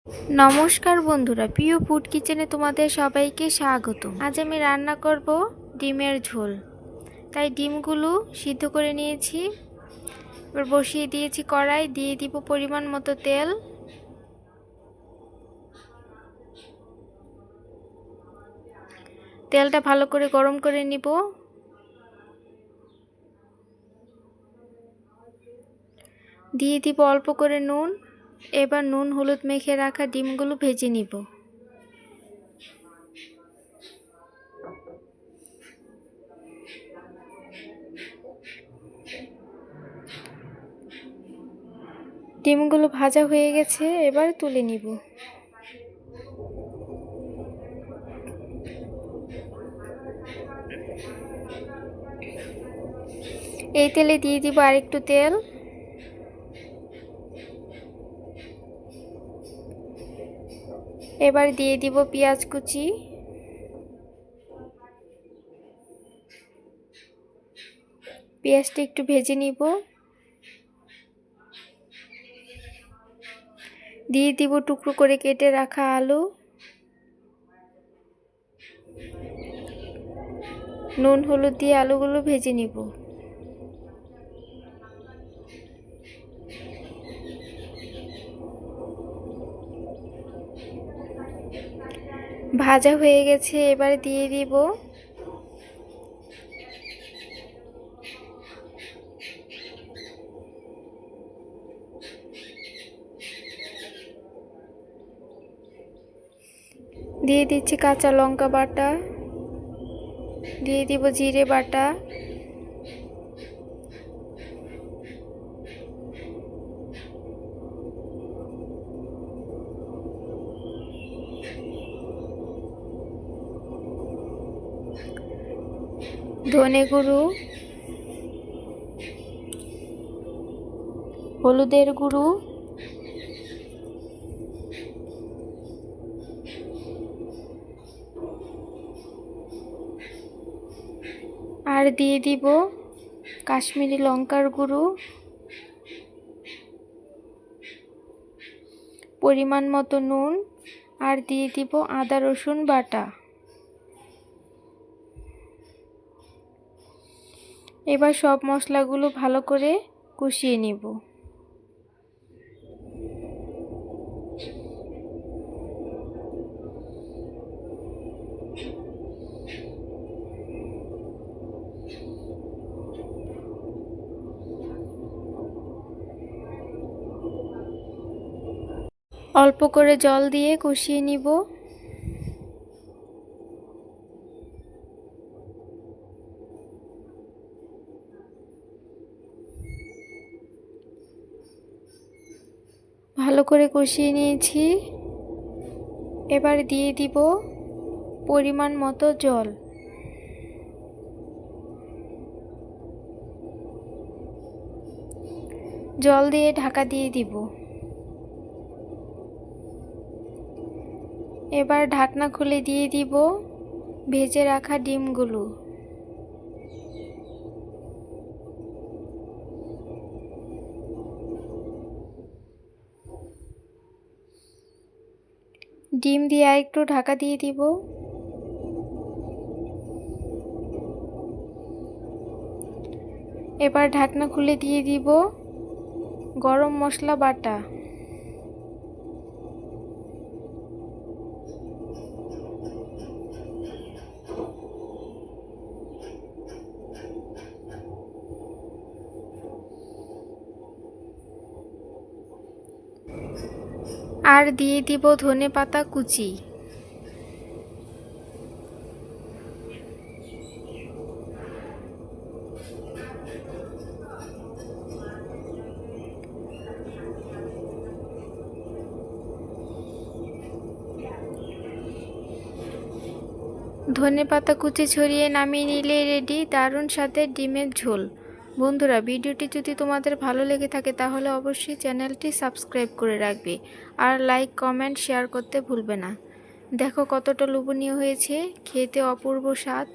নমস্কার বন্ধুরা, প্রিয় ফুড কিচেনে তোমাদের সবাইকে স্বাগত। আজ আমি রান্না করব ডিমের ঝোল। তাই ডিমগুলো সিদ্ধ করে নিয়েছি। এবার বসিয়ে দিয়েছি কড়াই, দিয়ে দিব পরিমাণ মতো তেল। তেলটা ভালো করে গরম করে নিব। দিয়ে দিব অল্প করে নুন। এবার নুন হলুদ মেখে রাখা ডিমগুলো ভেজে নিব। ডিমগুলো ভাজা হয়ে গেছে, এবার তুলে নিব। এই তেলে দিয়ে দিব আরেকটু তেল। এবার দিয়ে দিব পেঁয়াজ কুচি। পেঁয়াজটা একটু ভেজে নিব। দিয়ে দিব টুকরো করে কেটে রাখা আলু। নুন হলুদ দিয়ে আলুগুলো ভেজে নিব। ভাজা হয়ে গেছে, এবার দিয়ে দিব দিয়ে দিচ্ছি কাঁচা লঙ্কা বাটা, দিয়ে দিব জিরে বাটা, ধনে গুঁড়ো, হলুদের গুঁড়ো, আর দিয়ে দিব কাশ্মীরি লঙ্কার গুঁড়ো, পরিমাণ মতো নুন, আর দিয়ে দিব আদা রসুন বাটা। এবার সব মশলাগুলো ভালো করে কষিয়ে নিব। অল্প করে জল দিয়ে কষিয়ে নিব। ভালো করে কষিয়ে নিয়েছি। এবার দিয়ে দিব পরিমাণ মতো জল। জল দিয়ে ঢাকা দিয়ে দিব। এবার ঢাকনা খুলে দিয়ে দিব ভেজে রাখা ডিমগুলো। ডিম দিয়ে একটু ঢাকা দিয়ে দিব। এবার ঢাকনা খুলে দিয়ে দিব গরম মশলা বাটা। আর দিয়ে দিব ধনেপাতা কুচি। ধনেপাতা কুচি ছড়িয়ে নামিয়ে নিলে রেডি দারুণ স্বাদের ডিমের ঝোল। বন্ধুরা, ভিডিওটি যদি তোমাদের ভালো লেগে থাকে তাহলে অবশ্যই চ্যানেলটি সাবস্ক্রাইব করে রাখবে, আর লাইক কমেন্ট শেয়ার করতে ভুলবে না। দেখো কতটা লোভনীয় হয়েছে, খেতে অপূর্ব স্বাদ।